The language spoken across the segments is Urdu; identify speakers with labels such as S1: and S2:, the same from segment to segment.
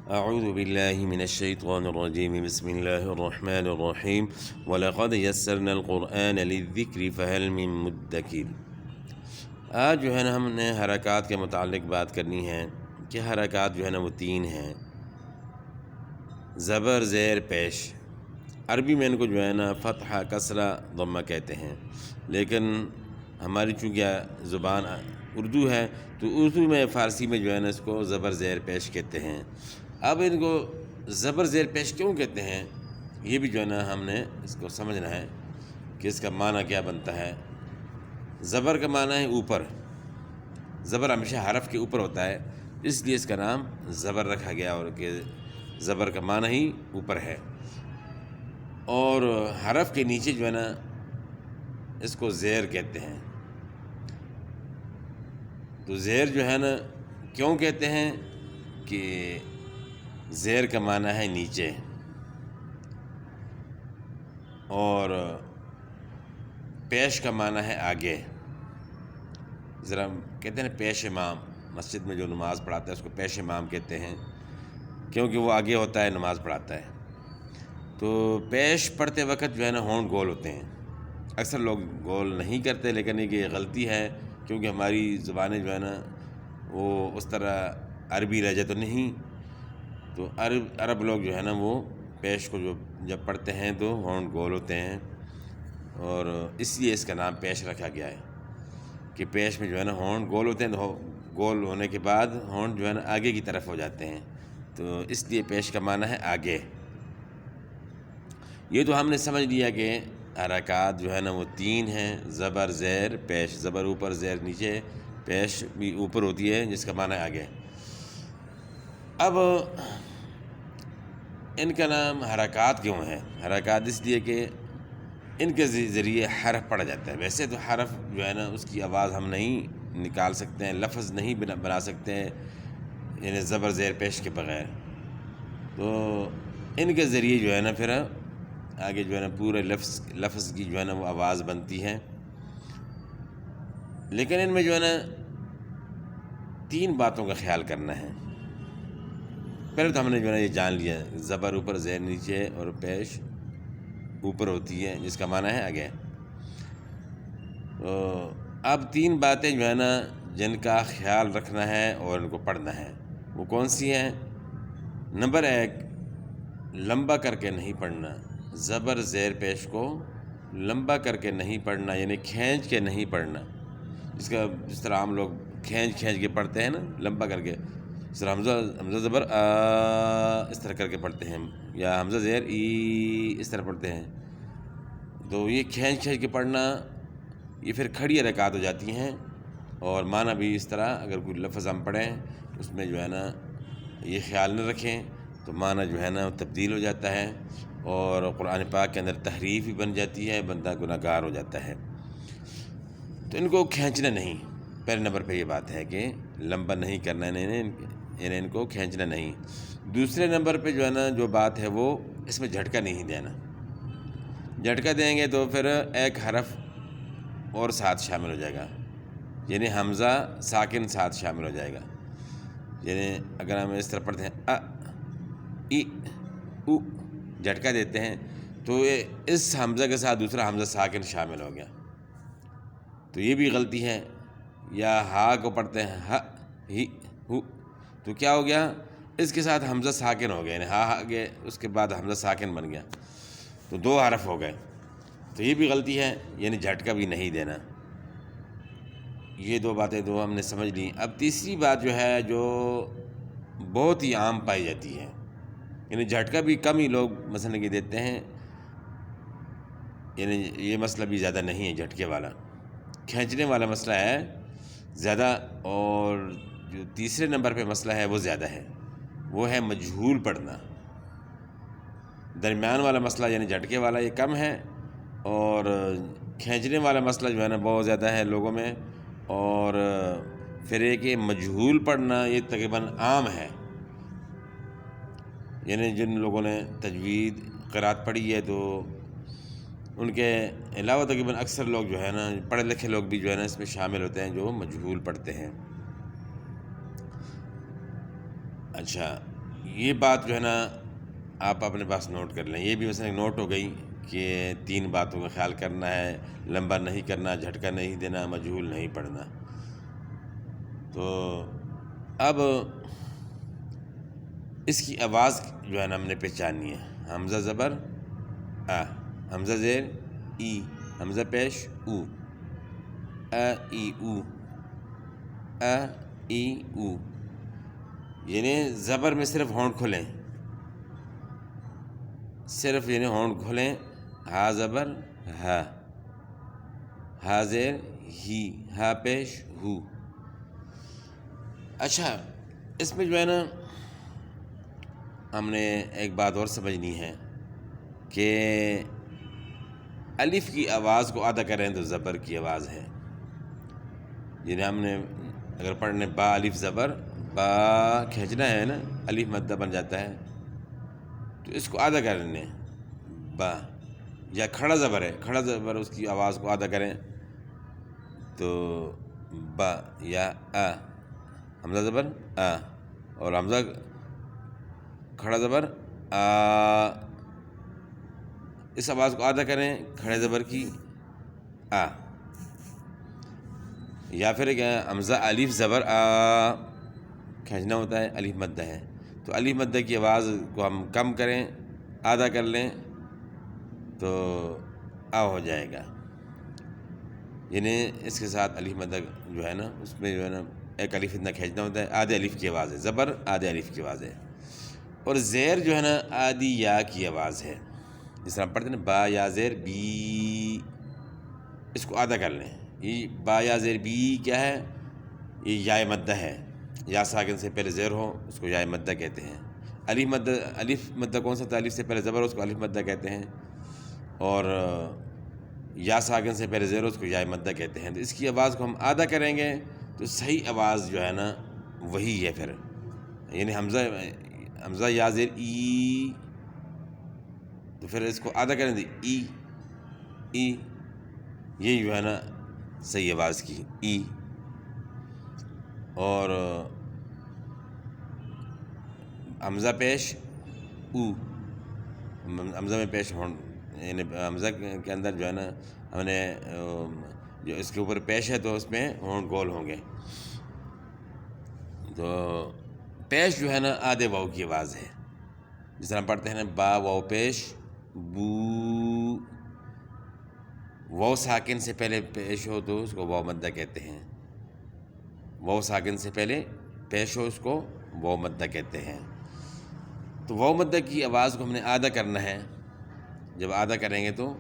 S1: اعوذ باللہ من الشیطان الرجیم بسم اللہ الرحمن الرحیم وَلَقَدْ يَسَّرْنَا الْقُرْآنَ لِلذِّكْرِ فَهَلْ مِن مُدَّكِرٍ۔ آج جو ہے نا ہم نے حرکات کے متعلق بات کرنی ہے کہ حرکات جو ہے نا وہ 3 ہیں: زبر، زیر، پیش۔ عربی میں ان کو جو ہے نا فتحہ، کسرہ، ضمہ کہتے ہیں، لیکن ہماری چونکہ زبان اردو ہے تو اردو میں، فارسی میں جو ہے نا اس کو زبر، زیر، پیش کہتے ہیں۔ اب ان کو زبر، زیر، پیش کیوں کہتے ہیں، یہ بھی جو ہے نا ہم نے اس کو سمجھنا ہے کہ اس کا معنی کیا بنتا ہے۔ زبر کا معنی ہے اوپر، زبر ہمیشہ حرف کے اوپر ہوتا ہے، اس لیے اس کا نام زبر رکھا گیا، اور کہ زبر کا معنی ہی اوپر ہے۔ اور حرف کے نیچے جو ہے نا اس کو زیر کہتے ہیں۔ تو زیر جو ہے نا کیوں کہتے ہیں کہ زیر کا معنی ہے نیچے، اور پیش کا معنی ہے آگے۔ ذرا کہتے ہیں نا پیش امام، مسجد میں جو نماز پڑھاتا ہے اس کو پیش امام کہتے ہیں، کیونکہ وہ آگے ہوتا ہے، نماز پڑھاتا ہے۔ تو پیش پڑھتے وقت جو ہے نا ہونٹ گول ہوتے ہیں، اکثر لوگ گول نہیں کرتے، لیکن یہ غلطی ہے، کیونکہ ہماری زبانیں جو ہے نا وہ اس طرح عربی لہجہ تو نہیں، تو عرب لوگ جو ہے نا وہ پیش کو جب پڑھتے ہیں تو ہونٹ گول ہوتے ہیں، اور اس لیے اس کا نام پیش رکھا گیا ہے کہ پیش میں جو ہے نا ہونٹ گول ہوتے ہیں، تو گول ہونے کے بعد ہونٹ جو ہے نا آگے کی طرف ہو جاتے ہیں، تو اس لیے پیش کا معنی ہے آگے۔ یہ تو ہم نے سمجھ لیا کہ حرکات جو ہے نا وہ 3 ہیں: زبر، زیر، پیش۔ زبر اوپر، زیر نیچے، پیش بھی اوپر ہوتی ہے، جس کا معنی ہے آگے۔ اب ان کا نام حرکات کیوں ہے؟ حرکات اس لیے کہ ان کے ذریعے حرف پڑھا جاتا ہے۔ ویسے تو حرف جو ہے نا اس کی آواز ہم نہیں نکال سکتے ہیں، لفظ نہیں بنا سکتے ہیں، یعنی زبر، زیر، پیش کے بغیر، تو ان کے ذریعے جو ہے نا پھر آگے جو ہے نا پورے لفظ کی جو ہے نا وہ آواز بنتی ہے۔ لیکن ان میں جو ہے نا 3 باتوں کا خیال کرنا ہے۔ پہلے تو ہم نے جو ہے نا یہ جان لیا، زبر اوپر، زیر نیچے، اور پیش اوپر ہوتی ہے، جس کا معنی ہے آگے۔ تو اب 3 باتیں جو ہے نا جن کا خیال رکھنا ہے اور ان کو پڑھنا ہے، وہ کون سی ہیں؟ نمبر 1، لمبا کر کے نہیں پڑھنا۔ زبر، زیر، پیش کو لمبا کر کے نہیں پڑھنا، یعنی کھینچ کے نہیں پڑھنا، جس طرح ہم لوگ کھینچ کے پڑھتے ہیں نا، لمبا کر کے، جس طرح حمزہ زبر آ اس طرح کر کے پڑھتے ہیں، یا حمزہ زیر ای اس طرح پڑھتے ہیں۔ تو یہ کھینچ کے پڑھنا، یہ پھر کھڑی حرکات ہو جاتی ہیں، اور معنی بھی اس طرح، اگر کوئی لفظ ہم پڑھیں اس میں جو ہے نا یہ خیال نہ رکھیں تو معنی جو ہے نا تبدیل ہو جاتا ہے، اور قرآن پاک کے اندر تحریف بھی بن جاتی ہے، بندہ گناہ گار ہو جاتا ہے۔ تو ان کو کھینچنا نہیں، پہلے نمبر پہ یہ بات ہے کہ لمبا نہیں کرنا، یعنی ان کو کھینچنا نہیں۔ دوسرے نمبر پہ جو ہے نا جو بات ہے وہ اس میں جھٹکا نہیں دینا۔ جھٹکا دیں گے تو پھر ایک حرف اور ساتھ شامل ہو جائے گا، یعنی حمزہ ساکن ساتھ شامل ہو جائے گا۔ یعنی اگر ہم اس طرح پڑھتے ہیں ا ای او، جھٹکا دیتے ہیں تو اس حمزہ کے ساتھ دوسرا حمزہ ساکن شامل ہو گیا، تو یہ بھی غلطی ہے۔ یا ہا کو پڑھتے ہیں ہ ہی ہو، تو کیا ہو گیا؟ اس کے ساتھ حمزہ ساکن ہو گیا، یعنی ہا آگے اس کے بعد حمزہ ساکن بن گیا، تو 2 حرف ہو گئے، تو یہ بھی غلطی ہے، یعنی جھٹکا بھی نہیں دینا۔ یہ 2 باتیں تو ہم نے سمجھ لی۔ اب تیسری بات جو ہے، جو بہت ہی عام پائی جاتی ہے، یعنی جھٹکا بھی کم ہی لوگ مثلا کہ دیتے ہیں، یعنی یہ مسئلہ بھی زیادہ نہیں ہے جھٹکے والا، کھینچنے والا مسئلہ ہے زیادہ، اور جو تیسرے نمبر پہ مسئلہ ہے وہ زیادہ ہے، وہ ہے مجہول پڑھنا۔ درمیان والا مسئلہ یعنی جھٹکے والا یہ کم ہے، اور کھینچنے والا مسئلہ جو ہے نا بہت زیادہ ہے لوگوں میں، اور پھر ایک یہ مجہول پڑھنا یہ تقریباً عام ہے، یعنی جن لوگوں نے تجوید قرات پڑھی ہے تو ان کے علاوہ تقریباً اکثر لوگ جو ہے نا پڑھے لکھے لوگ بھی جو ہے نا اس میں شامل ہوتے ہیں جو مجہول پڑھتے ہیں۔ اچھا، یہ بات جو ہے نا آپ اپنے پاس نوٹ کر لیں. یہ بھی مثلا ایک نوٹ ہو گئی کہ 3 باتوں کا خیال کرنا ہے، لمبا نہیں کرنا، جھٹکا نہیں دینا، مجہول نہیں پڑھنا. تو اب اس کی آواز جو ہے نا ہم نے پہچاننی ہے. حمزہ زبر آ، حمزہ زیر ای، حمزہ پیش او، ای او، ای او. یعنی زبر میں صرف ہونٹ کھلیں، صرف یعنی ہونٹ کھلیں. ہا زبر ہا، ہا زیر ہی، ہا پیش ہو. اچھا اس میں جو ہے نا ہم نے ایک بات اور سمجھنی ہے کہ الف کی آواز کو ادا کریں تو زبر کی آواز ہے. یعنی ہم نے اگر پڑھنے با الف زبر، با کھینچنا ہے نا، الف مدہ بن جاتا ہے، تو اس کو ادا کرنے با. یا کھڑا زبر ہے، کھڑا زبر اس کی آواز کو ادا کریں تو با یا حمزہ زبر آ، اور حمزہ کھڑا زبر آ، اس آواز کو ادا کریں کھڑے زبر کی آ. یا پھر حمزہ الف زبر آ کھینچنا ہوتا ہے، الف مدہ ہے، تو الف مدہ کی آواز کو ہم کم کریں، آدھا کر لیں تو آ ہو جائے گا. یعنی اس کے ساتھ الف مدہ جو ہے نا اس میں جو ہے نا ایک الف اتنا کھینچنا ہوتا ہے، آدھے الف کی آواز ہے، زبر آدھے الف کی آواز ہے. اور زیر جو ہے نا آدھی یا کی آواز ہے. جس طرح ہم پڑھتے ہیں نا با یا زیر بی، اس کو آدھا کر لیں. یہ با یا زیر بی کیا ہے؟ یہ یا مدہ ہے. یا ساکن سے پہلے زیر ہو اس کو یا مدہ کہتے ہیں. الف مدہ کون سا تھا؟ الف سے پہلے زبر ہو اس کو الف مدہ کہتے ہیں، اور یا ساکن سے پہلے زیر ہو اس کو یا مدہ کہتے ہیں. تو اس کی آواز کو ہم آدھا کریں گے تو صحیح آواز جو ہے نا وہی ہے پھر. یعنی حمزہ یا زیر ای، تو پھر اس کو آدھا کریں گے ای، ای. یہ جو ہے نا صحیح آواز کی ای. اور حمزہ پیش او، حمزہ میں پیش ہون، یعنی حمزہ کے اندر جو ہے نا ہم نے جو اس کے اوپر پیش ہے تو اس میں ہونٹ گول ہوں گے. تو پیش جو ہے نا آدھے واؤ کی آواز ہے. جس طرح ہم پڑھتے ہیں نا با واؤ پیش بو. واؤ ساکن سے پہلے پیش ہو تو اس کو واؤ مدہ کہتے ہیں. واؤ ساکن سے پہلے پیش ہو اس کو واؤ مدہ کہتے ہیں. تو واؤ مدہ کی آواز کو ہم نے آدھا کرنا ہے. جب آدھا کریں گے تو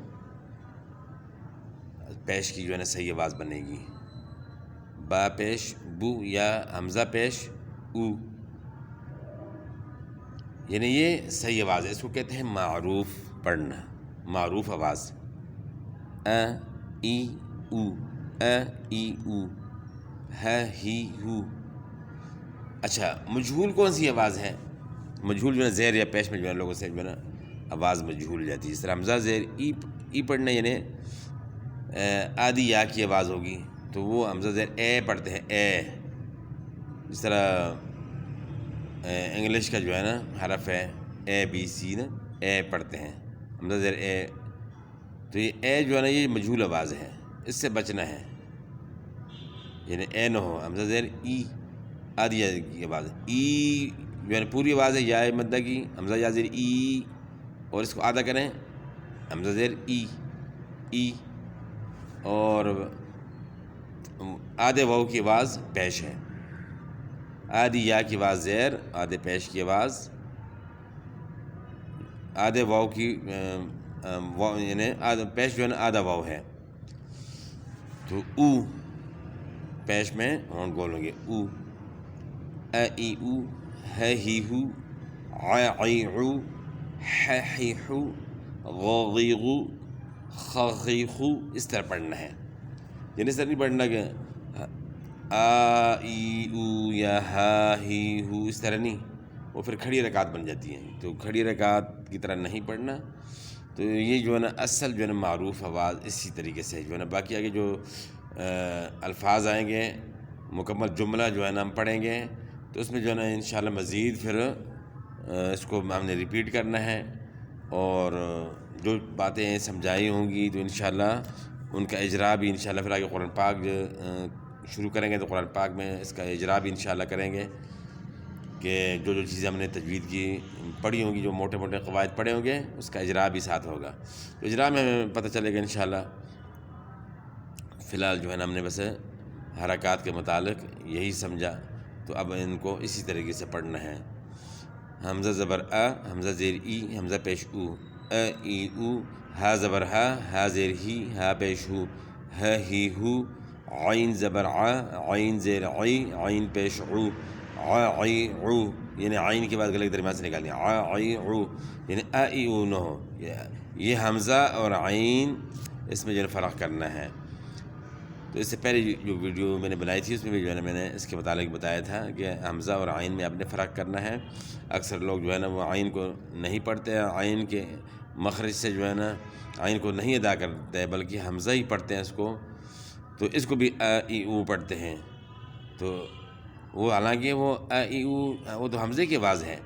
S1: پیش کی جو ہے نا صحیح آواز بنے گی. با پیش بو یا حمزہ پیش او، یعنی یہ صحیح آواز ہے. اس کو کہتے ہیں معروف پڑھنا، معروف آواز. ای او، ای او، ہی ہو. اچھا مجہول کون سی آواز ہے؟ مجہول جو ہے زیر یا پیش میں جو ہے لوگوں سے جو ہے نا آواز مجہول جاتی ہے. جس طرح حمزہ زیر ای پڑھنا یعنی آدھی یا کی آواز ہوگی تو وہ حمزہ زیر اے پڑھتے ہیں اے. جس طرح انگلش کا جو ہے نا حرف ہے اے بی سی نا، اے پڑھتے ہیں حمزہ زیر اے. تو یہ اے جو ہے نا یہ مجہول آواز ہے، اس سے بچنا ہے. یعنی اے نہ ہو. حمزہ زیر ای آدھی یا کی آواز ہے. ای جو ہے نا پوری آواز ہے یا مدہ کی، حمزہ یا زیر ای، اور اس کو آدھا کریں حمزہ زیر ای، ای. اور آدھے واؤ کی آواز پیش ہے، آدھی یا کی آواز زیر، آدھے پیش کی آواز، آدھے واؤ کی یعنی پیش جو ہے نا آدھا واؤ ہے. تو او پیش میں ہونٹ گول ہوں گے. او، ای او، ہی ہو، عی عو، ہی ہو، غی غو، خی خو. اس طرح پڑھنا ہے. یعنی اس طرح نہیں پڑھنا کہ ای او یا ہا ہی ہو، اس طرح نہیں، وہ پھر کھڑی رکعت بن جاتی ہیں. تو کھڑی رکعت کی طرح نہیں پڑھنا. تو یہ جو ہے نا اصل جو ہے نا معروف آواز اسی طریقے سے جو ہے نا. باقی آگے جو الفاظ آئیں گے مکمل جملہ جو ہے نا ہم پڑھیں گے تو اس میں جو ہے نا انشاءاللہ مزید پھر اس کو ہم نے ریپیٹ کرنا ہے، اور جو باتیں سمجھائی ہوں گی تو انشاءاللہ ان کا اجرا بھی انشاءاللہ پھر آگے قرآن پاک شروع کریں گے تو قرآن پاک میں اس کا اجرا بھی انشاءاللہ کریں گے، کہ جو چیزیں ہم نے تجوید کی پڑھی ہوں گی، جو موٹے موٹے قواعد پڑھے ہوں گے، اس کا اجرا بھی ساتھ ہوگا، تو اجرا میں ہمیں پتہ چلے گا انشاءاللہ۔ فی الحال جو ہے نا ہم نے بس حرکات کے متعلق یہی سمجھا، تو اب ان کو اسی طریقے سے پڑھنا ہے۔ حمزہ زبر ا، حمزہ زیر ای، حمزہ پیش او، ا ای او، ہا زبر ہا، ہا زیر ہی، ہا پیش ہو، ہ ہی ہو، عین زبر ع، عین زیر عی، عین پیش عو، ع عی عو، یعنی عین کے بعد گلے کے درمیان سے نکالنی ہے، ع عی عو، یعنی ا ای او نہ ہو، یہ حمزہ اور عین اس میں جو ہے فرق کرنا ہے۔ تو اس سے پہلے جو ویڈیو میں نے بنائی تھی اس میں بھی جو ہے نا میں نے اس کے متعلق بتایا تھا کہ حمزہ اور عین میں آپ نے فرق کرنا ہے۔ اکثر لوگ جو ہے نا وہ عین کو نہیں پڑھتے ہیں، عین کے مخرج سے جو ہے نا عین کو نہیں ادا کرتے ہیں بلکہ حمزہ ہی پڑھتے ہیں اس کو، تو اس کو بھی ا ای او پڑھتے ہیں، تو وہ حالانکہ وہ ا ای او وہ تو حمزے کی آواز ہے،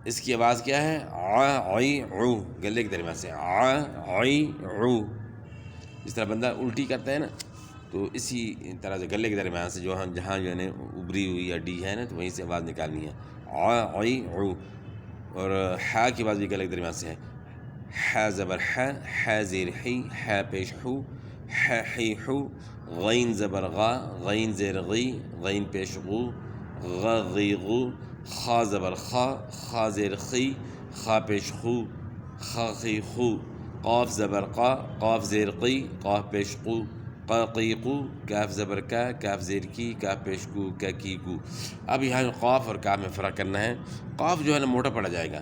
S1: اس کی آواز کیا ہے؟ ع عی عو، گلے کے درمیان سے ع عی عو، جس طرح بندہ الٹی کرتا ہے نا، تو اسی طرح سے گلے کے درمیان سے جو جہاں جو ہے نا ابری ہوئی ہڈی ہے نا تو وہیں سے آواز نکالنی ہے، ع عی عو۔ اور ح کی آواز بھی گلے کے درمیان سے ہے، ح زبر ح، ح زیر حی، ح پیش حو، ح حی حو، غین زبر غا، غین زیر غی، غین پیش غو، غ غی غو، خا زبر خا، خا زیر خی، خا پیش خو، خا خی خو، قاف زبر قا، قاف زیر قی، قاف پیش قو، قا قی قو، کاف زبر کا، کاف زیر کی، کاف پیش کو، کا کی کو۔ اب یہاں قاف اور کاف میں فرق کرنا ہے۔ قاف جو ہے نا موٹا پڑا جائے گا،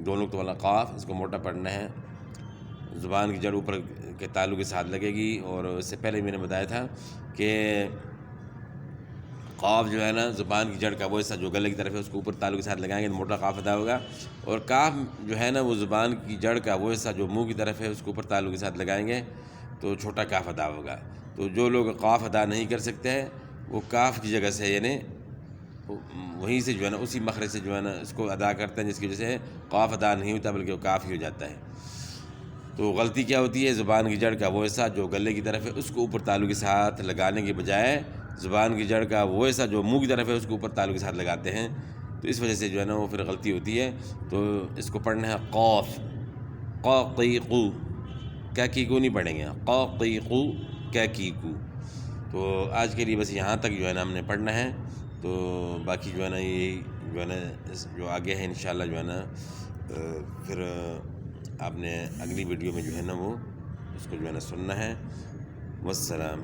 S1: دونوں تو والا قاف اس کو موٹا پڑھنا ہے، زبان کی جڑ اوپر کے تعلق کے ساتھ لگے گی، اور اس سے پہلے میں نے بتایا تھا کہ قاف جو ہے نا زبان کی جڑ کا وہ حصہ جو گلے کی طرف ہے اس کو اوپر تعلق کے ساتھ لگائیں گے تو موٹا قاف ادا ہوگا، اور کاف جو ہے نا وہ زبان کی جڑ کا وہ حصہ جو منہ کی طرف ہے اس کو اوپر تعلق کے ساتھ لگائیں گے تو چھوٹا کاف ادا ہوگا۔ تو جو لوگ قاف ادا نہیں کر سکتے ہیں وہ کاف کی جگہ سے یعنی وہیں سے جو ہے نا اسی مخرج سے جو ہے نا اس کو ادا کرتے ہیں، جس کی وجہ سے قاف ادا نہیں ہوتا بلکہ وہ کاف ہی ہو جاتا ہے۔ تو غلطی کیا ہوتی ہے؟ زبان کی جڑ کا وہ حصہ جو گلے کی طرف ہے اس کو اوپر تعلق کے ساتھ لگانے کے بجائے زبان کی جڑ کا وہ حصہ جو منہ کی طرف ہے اس کو اوپر تعلق کے ساتھ لگاتے ہیں، تو اس وجہ سے جو ہے نا وہ پھر غلطی ہوتی ہے۔ تو اس کو پڑھنا ہے قاف، قا قی قو، کا کی کو نہیں پڑھیں گے، قا قی قو، کا کی کو۔ تو آج کے لیے بس یہاں تک جو ہے نا ہم نے پڑھنا ہے، تو باقی جو ہے نا یہ جو ہے نا جو آگے ہے انشاءاللہ جو ہے نا پھر آپ نے اگلی ویڈیو میں جو ہے نا وہ اس کو جو ہے نا سننا ہے۔ والسلام۔